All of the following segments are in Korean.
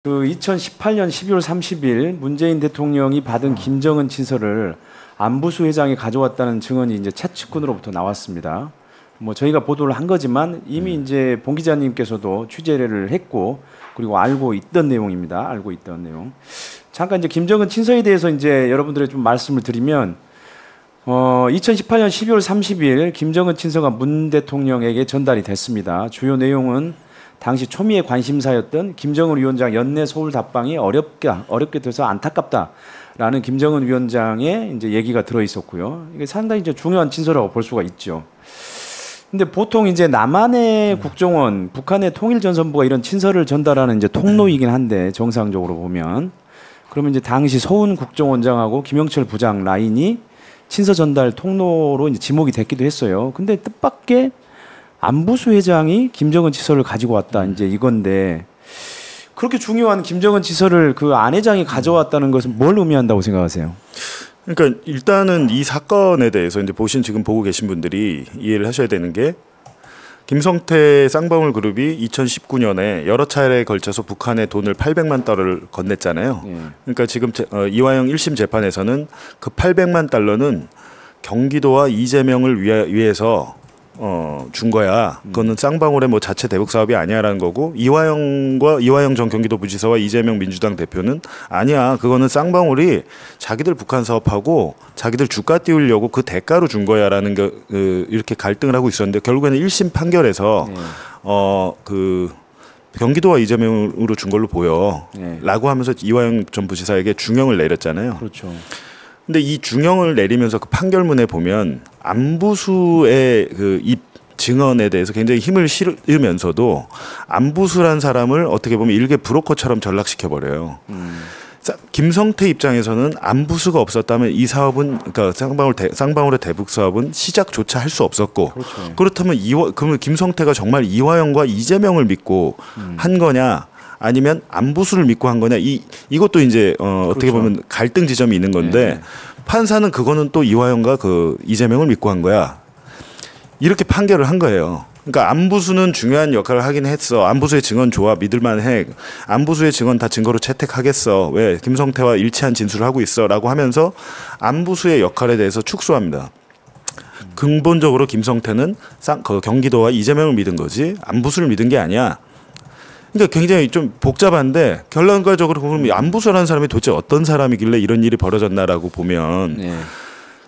그 2018년 12월 30일 문재인 대통령이 받은 김정은 친서를 안부수 회장이 가져왔다는 증언이 이제 최측근으로부터 나왔습니다. 뭐 저희가 보도를 한 거지만 이미 이제 봉 기자님께서도 취재를 했고 그리고 알고 있던 내용입니다. 알고 있던 내용. 잠깐 이제 김정은 친서에 대해서 이제 여러분들의 좀 말씀을 드리면 2018년 12월 30일 김정은 친서가 문 대통령에게 전달이 됐습니다. 주요 내용은 당시 초미의 관심사였던 김정은 위원장 연내 서울 답방이 어렵게 돼서 안타깝다라는 김정은 위원장의 이제 얘기가 들어 있었고요. 이게 상당히 이제 중요한 친서라고 볼 수가 있죠. 근데 보통 이제 남한의 국정원, 북한의 통일전선부가 이런 친서를 전달하는 이제 통로이긴 한데 정상적으로 보면 그러면 이제 당시 서훈 국정원장하고 김영철 부장 라인이 친서 전달 통로로 이제 지목이 됐기도 했어요. 근데 뜻밖의 안부수 회장이 김정은 친서를 가지고 왔다 이제 이건데 그렇게 중요한 김정은 친서를 그 안 회장이 가져왔다는 것은 뭘 의미한다고 생각하세요? 그러니까 일단은 이 사건에 대해서 이제 지금 보고 계신 분들이 이해를 하셔야 되는 게 김성태 쌍방울 그룹이 2019년에 여러 차례에 걸쳐서 북한에 돈을 800만 달러를 건넸잖아요. 그러니까 지금 이화영 1심 재판에서는 그 800만 달러는 경기도와 이재명을 위해서 준 거야. 그거는 쌍방울의 뭐 자체 대북 사업이 아니야라는 거고 이화영 전 경기도부지사와 이재명 민주당 대표는 아니야. 그거는 쌍방울이 자기들 북한 사업하고 자기들 주가 띄우려고 그 대가로 준 거야라는 게 이렇게 갈등을 하고 있었는데 결국에는 1심 판결에서 그 경기도와 이재명으로 준 걸로 보여라고 하면서 이화영 전 부지사에게 중형을 내렸잖아요. 그렇죠. 근데 이 중형을 내리면서 그 판결문에 보면 안부수의 그 증언에 대해서 굉장히 힘을 실으면서도 안부수란 사람을 어떻게 보면 일개 브로커처럼 전락시켜 버려요. 김성태 입장에서는 안부수가 없었다면 이 사업은 그러니까 쌍방울의 대북 사업은 시작조차 할 수 없었고 그렇죠. 그렇다면 그러면 김성태가 정말 이화영과 이재명을 믿고 한 거냐? 아니면 안부수를 믿고 한 거냐 이것도 이제 어떻게 보면 갈등 지점이 있는 건데 판사는 그거는 또 이화영과 그 이재명을 믿고 한 거야 이렇게 판결을 한 거예요. 그러니까 안부수는 중요한 역할을 하긴 했어. 안부수의 증언 좋아 믿을만해. 안부수의 증언 다 증거로 채택하겠어. 왜 김성태와 일치한 진술을 하고 있어라고 하면서 안부수의 역할에 대해서 축소합니다. 근본적으로 김성태는 경기도와 이재명을 믿은 거지 안부수를 믿은 게 아니야. 그러니까 굉장히 좀 복잡한데 결론적으로 보면 안부수라는 사람이 도대체 어떤 사람이길래 이런 일이 벌어졌나라고 보면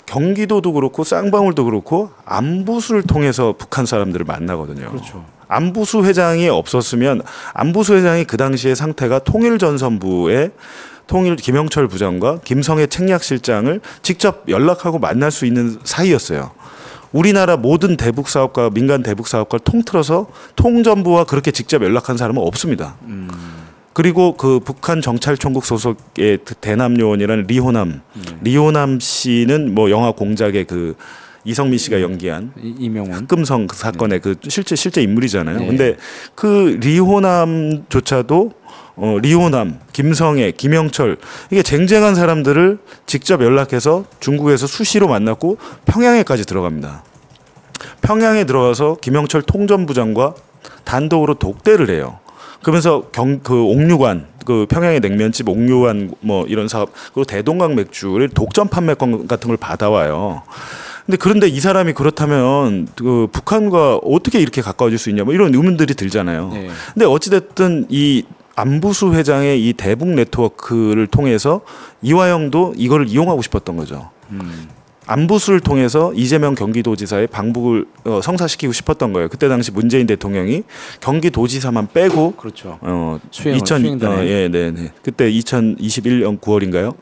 경기도도 그렇고 쌍방울도 그렇고 안부수를 통해서 북한 사람들을 만나거든요. 그렇죠. 안부수 회장이 없었으면 안부수 회장이 그 당시의 상태가 통일전선부의 김영철 부장과 김성애 책략실장을 직접 연락하고 만날 수 있는 사이였어요. 우리나라 모든 대북 사업과 민간 대북 사업과를 통틀어서 통전부와 그렇게 직접 연락한 사람은 없습니다. 그리고 그 북한 정찰총국 소속의 대남 요원이라는 리호남 씨는 뭐 영화 공작의 그 이성민 씨가 연기한 이명훈 흑금성 그 사건의 그 실제 인물이잖아요. 근데 그 리호남조차도 리호남, 김성애, 김영철 이게 쟁쟁한 사람들을 직접 연락해서 중국에서 수시로 만났고 평양에까지 들어갑니다. 평양에 들어가서 김영철 통전부장과 단독으로 독대를 해요. 그러면서 그 옥류관, 그 평양의 냉면집 옥류관 뭐 이런 사업 그리고 대동강 맥주를 독점 판매권 같은 걸 받아와요. 그런데 이 사람이 그렇다면 그 북한과 어떻게 이렇게 가까워질 수 있냐 뭐 이런 의문들이 들잖아요. 근데 어찌됐든 이 안부수 회장의 이 대북 네트워크를 통해서 이화영도 이거를 이용하고 싶었던 거죠. 안부수를 통해서 이재명 경기도지사의 방북을 성사시키고 싶었던 거예요. 그때 당시 문재인 대통령이 경기도지사만 빼고 그렇죠. 그때 2021년 9월인가요?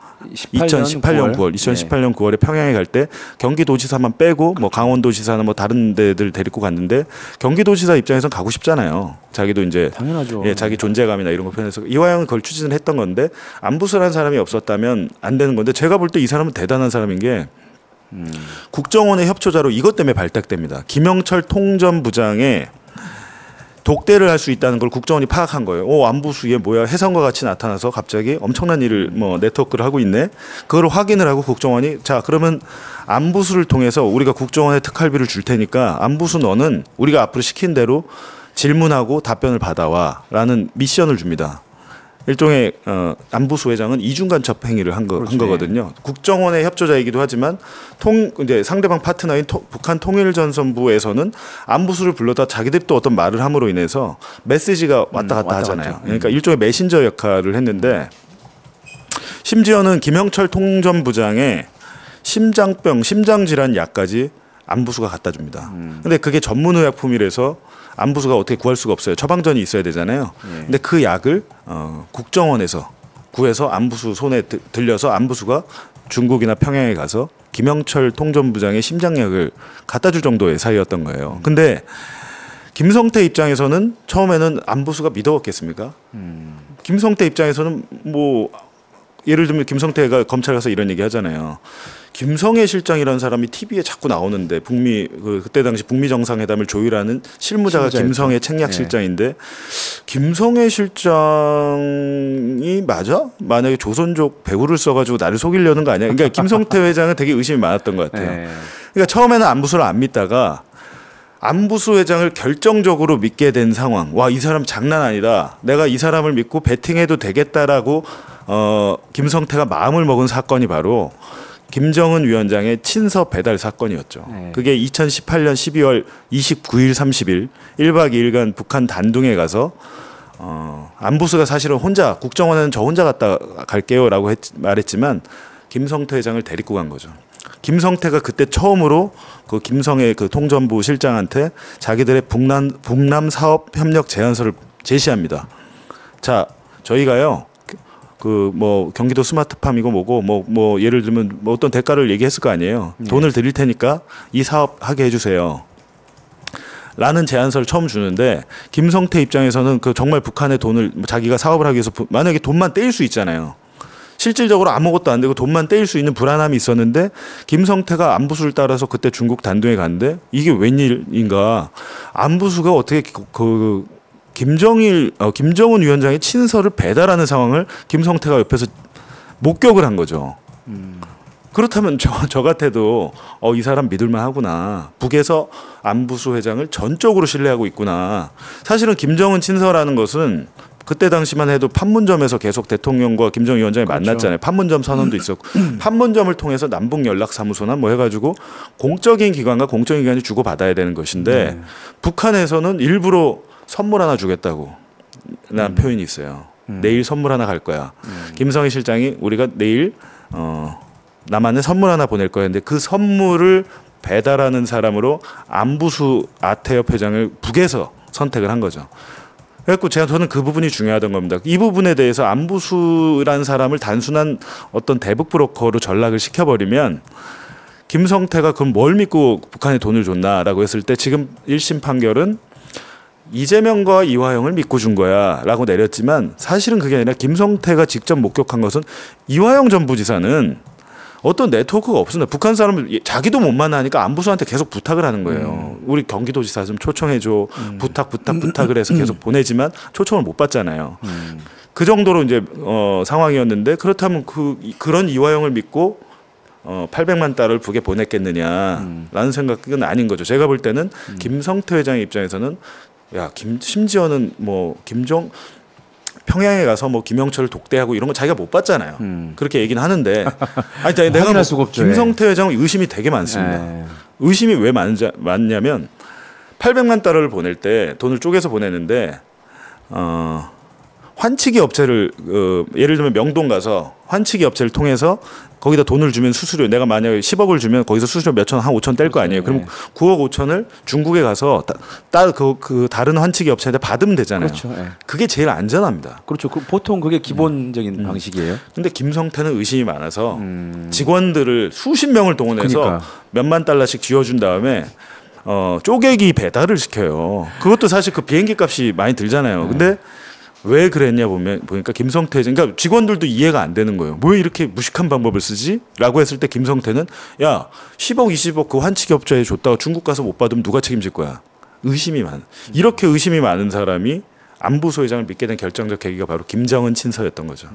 2018년 9월에 평양에 갈 때 경기도지사만 빼고 뭐 강원도지사나 뭐 다른 데들 데리고 갔는데 경기도지사 입장에서는 가고 싶잖아요. 자기도 이제 당연하죠. 자기 존재감이나 이런 거 표현해서 이화영은 그걸 추진을 했던 건데 안부수라는 사람이 없었다면 안 되는 건데 제가 볼 때 이 사람은 대단한 사람인 게 국정원의 협조자로 이것 때문에 발탁됩니다. 김영철 통전부장의 독대를 할 수 있다는 걸 국정원이 파악한 거예요. 안부수 얘 뭐야 해성과 같이 나타나서 갑자기 엄청난 일을 뭐 네트워크를 하고 있네. 그걸 확인을 하고 국정원이 자 그러면 안부수를 통해서 우리가 국정원에 특활비를 줄 테니까 안부수 너는 우리가 앞으로 시킨 대로 질문하고 답변을 받아와라는 미션을 줍니다. 일종의 안보수 회장은 이중간첩 행위를 한 그렇죠. 거거든요. 국정원의 협조자이기도 하지만 이제 상대방 파트너인 북한 통일전선부에서는 안보수를 불러다 자기들이 또 어떤 말을 함으로 인해서 메시지가 왔다 갔다 하잖아요. 그러니까 일종의 메신저 역할을 했는데 심지어는 김영철 통전부장의 심장병, 심장질환 약까지 안보수가 갖다 줍니다. 근데 그게 전문의약품이라서 안보수가 어떻게 구할 수가 없어요. 처방전이 있어야 되잖아요. 근데 그 약을 국정원에서 구해서 안보수 손에 들려서 안보수가 중국이나 평양에 가서 김영철 통전부장의 심장약을 갖다 줄 정도의 사이였던 거예요. 근데 김성태 입장에서는 처음에는 안보수가 믿어왔겠습니까? 김성태 입장에서는 뭐 예를 들면 김성태가 검찰 가서 이런 얘기 하잖아요. 김성애 실장이라는 사람이 TV에 자꾸 나오는데 그때 당시 북미 정상회담을 조율하는 실무자가 김성애 책략 실장인데 김성애 실장이 맞아? 만약에 조선족 배우를 써가지고 나를 속이려는 거 아니야? 그러니까 김성태 회장은 되게 의심이 많았던 것 같아요. 그러니까 처음에는 안보수를 안 믿다가 안보수 회장을 결정적으로 믿게 된 상황. 와, 이 사람 장난 아니다. 내가 이 사람을 믿고 베팅해도 되겠다라고 김성태가 마음을 먹은 사건이 바로 김정은 위원장의 친서 배달 사건이었죠. 그게 2018년 12월 29일, 30일 1박 2일간 북한 단둥에 가서 안보수가 사실은 혼자 국정원에는 저 혼자 갔다 갈게요라고 말했지만 김성태 회장을 데리고 간 거죠. 김성태가 그때 처음으로 그 김성애 그 통전부 실장한테 자기들의 북남 사업 협력 제안서를 제시합니다. 자, 저희가요. 그 뭐 경기도 스마트팜이고 뭐고 뭐 예를 들면 뭐 어떤 대가를 얘기했을 거 아니에요. 돈을 드릴 테니까 이 사업 하게 해주세요. 라는 제안서를 처음 주는데 김성태 입장에서는 그 정말 북한의 돈을 자기가 사업을 하기 위해서 만약에 돈만 떼일 수 있잖아요. 실질적으로 아무것도 안 되고 돈만 떼일 수 있는 불안함이 있었는데 김성태가 안보수를 따라서 그때 중국 단둥에 갔는데 이게 웬일인가. 안보수가 어떻게 김정은 위원장의 친서를 배달하는 상황을 김성태가 옆에서 목격을 한 거죠. 그렇다면 저 같아도 이 사람 믿을만 하구나. 북에서 안보수 회장을 전적으로 신뢰하고 있구나. 사실은 김정은 친서라는 것은 그때 당시만 해도 판문점에서 계속 대통령과 김정은 위원장이 그렇죠. 만났잖아요. 판문점 선언도 있었고 판문점을 통해서 남북연락사무소나 뭐 해가지고 공적인 기관과 공적인 기관이 주고받아야 되는 것인데 북한에서는 일부러 선물 하나 주겠다고 라는 표현이 있어요. 내일 선물 하나 갈 거야. 김성희 실장이 우리가 내일 남한에 선물 하나 보낼 거야. 근데 그 선물을 배달하는 사람으로 안보수 아태협 회장을 북에서 선택을 한 거죠. 그래서 저는 그 부분이 중요하던 겁니다. 이 부분에 대해서 안보수라는 사람을 단순한 어떤 대북 브로커로 전락을 시켜버리면 김성태가 그럼 뭘 믿고 북한에 돈을 줬나라고 했을 때 지금 1심 판결은 이재명과 이화영을 믿고 준 거야 라고 내렸지만 사실은 그게 아니라 김성태가 직접 목격한 것은 이화영 전 부지사는 어떤 네트워크가 없습니다. 북한 사람을 자기도 못 만나니까 안보수한테 계속 부탁을 하는 거예요. 우리 경기도지사 좀 초청해줘. 부탁을 해서 계속 보내지만 초청을 못 받잖아요. 그 정도로 이제 상황이었는데 그렇다면 그런 이화영을 믿고 800만 달러를 북에 보냈겠느냐라는 생각은 아닌 거죠. 제가 볼 때는 김성태 회장의 입장에서는 심지어는 뭐 평양에 가서 뭐 김영철을 독대하고 이런 거 자기가 못 봤잖아요. 그렇게 얘기는 하는데 아니 내가 뭐 김성태 회장은 의심이 되게 많습니다. 의심이 왜 많냐면 800만 달러를 보낼 때 돈을 쪼개서 보내는데 환치기 업체를 예를 들면 명동 가서 환치기 업체를 통해서 거기다 돈을 주면 수수료 내가 만약에 10억을 주면 거기서 수수료 몇 천 한 5천 뗄 거 아니에요. 그럼 9억 5천을 중국에 가서 그 다른 환치기 업체한테 받으면 되잖아요. 그렇죠. 네. 그게 제일 안전합니다. 그렇죠. 보통 그게 기본적인 방식이에요. 근데 김성태는 의심이 많아서 직원들을 수십 명을 동원해서 몇만 달러씩 쥐어준 다음에 쪼개기 배달을 시켜요. 그것도 사실 그 비행기 값이 많이 들잖아요. 근데 왜 그랬냐 보니까 김성태 그러니까 직원들도 이해가 안 되는 거예요. 왜 이렇게 무식한 방법을 쓰지? 라고 했을 때 김성태는 10억 20억 그 환치기 업체에 줬다가 중국 가서 못 받으면 누가 책임질 거야. 의심이 많은. 이렇게 의심이 많은 사람이 안보수 회장을 믿게 된 결정적 계기가 바로 김정은 친서였던 거죠.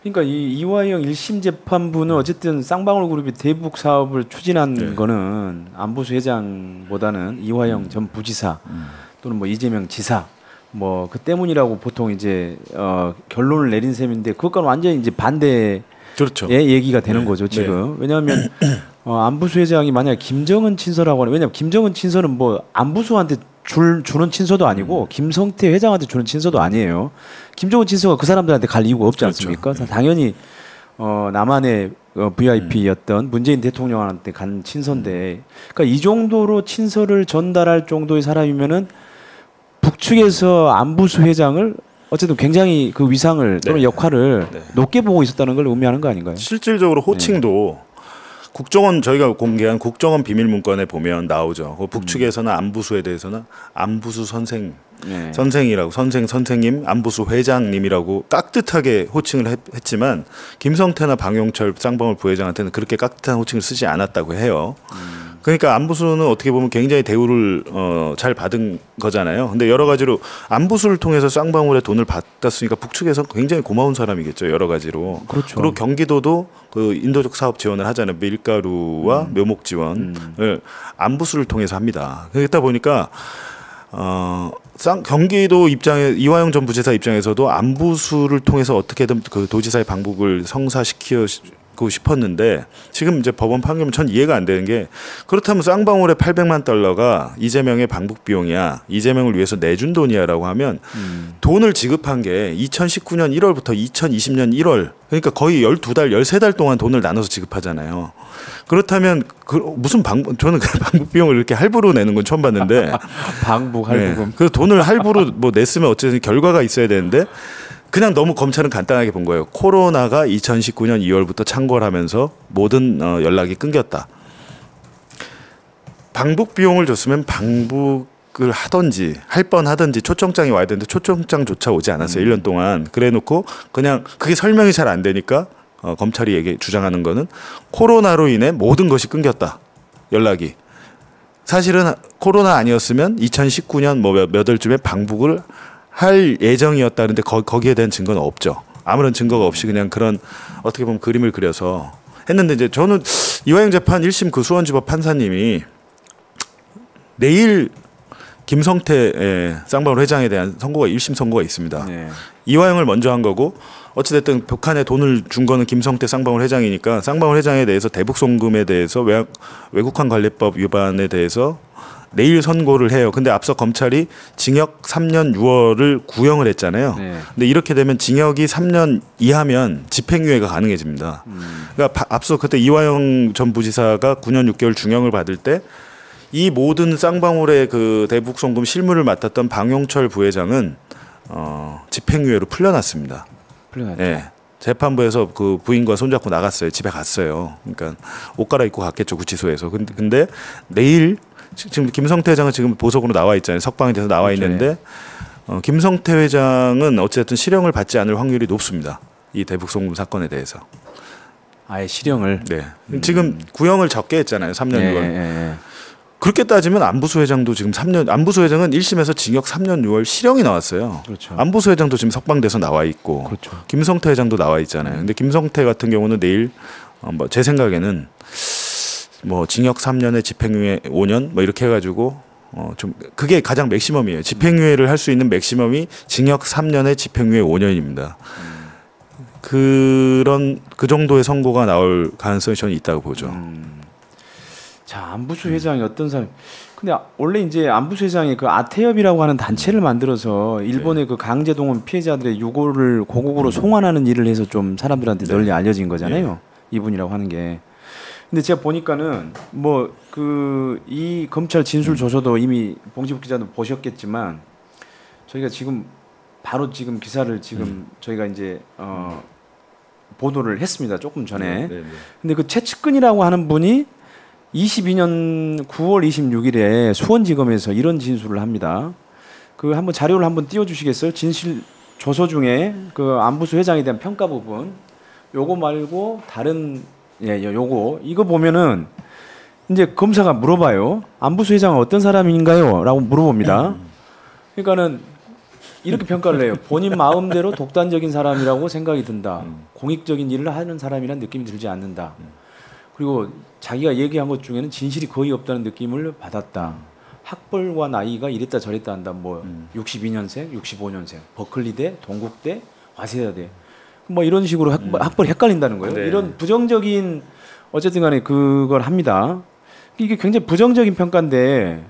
그러니까 이 이화영 1심 재판부는 어쨌든 쌍방울 그룹이 대북 사업을 추진한 거는 안보수 회장보다는 이화영 전 부지사 또는 뭐 이재명 지사 뭐 그 때문이라고 보통 이제 결론을 내린 셈인데 그것과는 완전히 이제 반대의 그렇죠. 얘기가 되는 네. 거죠 지금. 왜냐하면 안부수 회장이 만약 김정은 친서라고 하면 왜냐하면 김정은 친서는 뭐 안부수한테 주는 친서도 아니고 김성태 회장한테 주는 친서도 아니에요. 김정은 친서가 그 사람들한테 갈 이유가 없지 않습니까? 그렇죠. 당연히 남한의 VIP였던 문재인 대통령한테 간 친서인데, 그러니까 이 정도로 친서를 전달할 정도의 사람이면은 북측에서 안부수 회장을 어쨌든 굉장히 그 위상을 또는 네. 역할을 네. 높게 보고 있었다는 걸 의미하는 거 아닌가요? 실질적으로 호칭도 국정원 저희가 공개한 국정원 비밀 문건에 보면 나오죠. 그 북측에서는 안부수에 대해서는 안부수 선생 네. 선생이라고 선생님 안부수 회장님이라고 깍듯하게 호칭을 했지만 김성태나 방용철 쌍방울 부회장한테는 그렇게 깍듯한 호칭을 쓰지 않았다고 해요. 그러니까 안부수는 어떻게 보면 굉장히 대우를 잘 받은 거잖아요. 근데 여러 가지로 안부수를 통해서 쌍방울에 돈을 받았으니까 북측에서 굉장히 고마운 사람이겠죠. 여러 가지로. 그렇죠. 그리고 경기도도 그 인도적 사업 지원을 하잖아요. 밀가루와 묘목 지원을 안부수를 통해서 합니다. 그러다 보니까 경기도 입장에 이화영 전 부지사 입장에서도 안부수를 통해서 어떻게든 그 도지사의 방북을 성사시키고 싶었는데 지금 이제 법원 판결은 전 이해가 안 되는 게 그렇다면 쌍방울의 800만 달러가 이재명의 방북 비용이야 이재명을 위해서 내준 돈이야라고 하면 돈을 지급한 게 2019년 1월부터 2020년 1월 그러니까 거의 12달 13달 동안 돈을 나눠서 지급하잖아요. 그렇다면 무슨 저는 그 방북 비용을 이렇게 할부로 내는 건 처음 봤는데 방북 할부금. 네. 그 돈을 할부로 뭐 냈으면 어쨌든 결과가 있어야 되는데 그냥 너무 검찰은 간단하게 본 거예요. 코로나가 2019년 2월부터 창궐하면서 모든 연락이 끊겼다. 방북 비용을 줬으면 방북을 하든지 할 뻔하든지 초청장이 와야 되는데 초청장조차 오지 않았어요. 1년 동안. 그래놓고 그냥 그게 설명이 잘 안 되니까 검찰이 주장하는 거는 코로나로 인해 모든 것이 끊겼다. 연락이. 사실은 코로나 아니었으면 2019년 몇 월쯤에 방북을 할 예정이었다는데 거기에 대한 증거는 없죠. 아무런 증거가 없이 그냥 그런 어떻게 보면 그림을 그려서 했는데 이제 저는 이화영 재판 1심 그 수원지법 판사님이 내일 김성태 쌍방울 회장에 대한 선고가 1심 선고가 있습니다. 네. 이화영을 먼저 한 거고 어찌됐든 북한에 돈을 준 거는 김성태 쌍방울 회장이니까 쌍방울 회장에 대해서 대북송금에 대해서 외국환 관리법 위반에 대해서 내일 선고를 해요. 근데 앞서 검찰이 징역 3년 6월을 구형을 했잖아요. 네. 근데 이렇게 되면 징역이 3년 이하면 집행유예가 가능해집니다. 그러니까 앞서 그때 이화영 전 부지사가 9년 6개월 중형을 받을 때 이 모든 쌍방울의 그 대북송금 실무를 맡았던 방용철 부회장은 집행유예로 풀려났습니다. 풀려났죠. 네. 재판부에서 그 부인과 손잡고 나갔어요. 집에 갔어요. 그러니까 옷 갈아입고 갔겠죠 구치소에서. 근데 내일 지금 김성태 회장은 지금 보석으로 나와 있잖아요. 석방이 돼서 나와 그렇죠. 있는데 김성태 회장은 어쨌든 실형을 받지 않을 확률이 높습니다. 이 대북송금 사건에 대해서. 아예 실형을. 네. 지금 구형을 적게 했잖아요. 3년 6월. 예. 그렇게 따지면 안부수 회장도 지금 3년 안부수 회장은 1심에서 징역 3년 6월 실형이 나왔어요. 그렇죠. 안부수 회장도 지금 석방돼서 나와 있고 그렇죠. 김성태 회장도 나와 있잖아요. 근데 김성태 같은 경우는 내일 제 생각에는 뭐 징역 3년에 집행유예 5년 뭐 이렇게 해가지고 좀 그게 가장 맥시멈이에요. 집행유예를 할 수 있는 맥시멈이 징역 3년에 집행유예 5년입니다. 그 정도의 선고가 나올 가능성이 저는 있다고 보죠. 자, 안부수 회장이 어떤 사람? 근데 원래 이제 안부수 회장이 그 아태협이라고 하는 단체를 만들어서 일본의 그 강제동원 피해자들의 유고를 고국으로 송환하는 일을 해서 좀 사람들한테 널리 알려진 거잖아요. 이분이라고 하는 게. 근데 제가 보니까는 뭐 그 이 검찰 진술 조서도 이미 봉지국 기자도 보셨겠지만 저희가 지금 바로 지금 기사를 지금 저희가 이제 보도를 했습니다. 조금 전에. 근데 그 최측근이라고 하는 분이 22년 9월 26일에 수원지검에서 이런 진술을 합니다. 그 한번 자료를 한번 띄워주시겠어요? 진실 조서 중에 그 안부수 회장에 대한 평가 부분. 요거 말고 다른 요거 이거 보면은 이제 검사가 물어봐요. 안부수 회장은 어떤 사람인가요?라고 물어봅니다. 그러니까는 이렇게 평가를 해요. 본인 마음대로 독단적인 사람이라고 생각이 든다. 공익적인 일을 하는 사람이란 느낌이 들지 않는다. 그리고 자기가 얘기한 것 중에는 진실이 거의 없다는 느낌을 받았다. 학벌과 나이가 이랬다 저랬다 한다. 뭐 62년생, 65년생, 버클리대, 동국대, 와세다대 뭐 이런 식으로 학벌이 헷갈린다는 거예요. 네. 이런 부정적인 어쨌든 간에 그걸 합니다. 이게 굉장히 부정적인 평가인데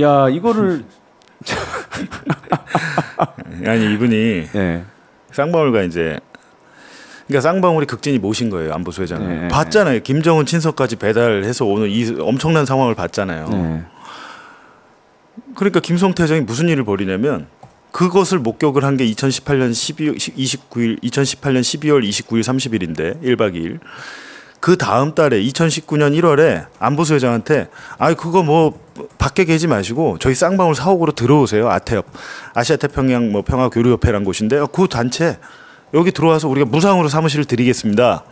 야 이거를 아니 이분이 네. 쌍방울과 이제 그러니까 쌍방울이 극진히 모신 거예요 안보수 회장을. 네. 봤잖아요. 김정은 친서까지 배달해서 오는 이 엄청난 상황을 봤잖아요. 네. 그러니까 김성태 회장이 무슨 일을 벌이냐면 그것을 목격을 한 게 2018년 29일, 2018년 12월 29일, 30일인데 1박 2일. 그 다음 달에 2019년 1월에 안보수 회장한테 아 그거 뭐 밖에 계지 마시고 저희 쌍방울 사옥으로 들어오세요. 아태협 아시아태평양 뭐 평화교류협회란 곳인데 그 단체 여기 들어와서 우리가 무상으로 사무실을 드리겠습니다.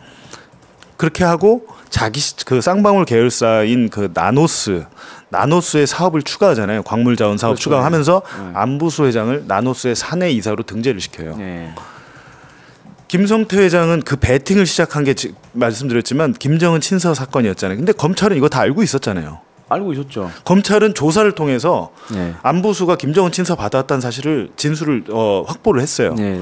그렇게 하고 자기 그 쌍방울 계열사인 그 나노스의 사업을 추가하잖아요. 광물자원 사업 그렇죠. 추가하면서 안보수 회장을 나노스의 사내 이사로 등재를 시켜요. 네. 김성태 회장은 그 배팅을 시작한 게 말씀드렸지만 김정은 친서 사건이었잖아요. 근데 검찰은 이거 다 알고 있었잖아요. 알고 있었죠. 검찰은 조사를 통해서 네. 안보수가 김정은 친서 받았다는 사실을 진술을 확보를 했어요. 네.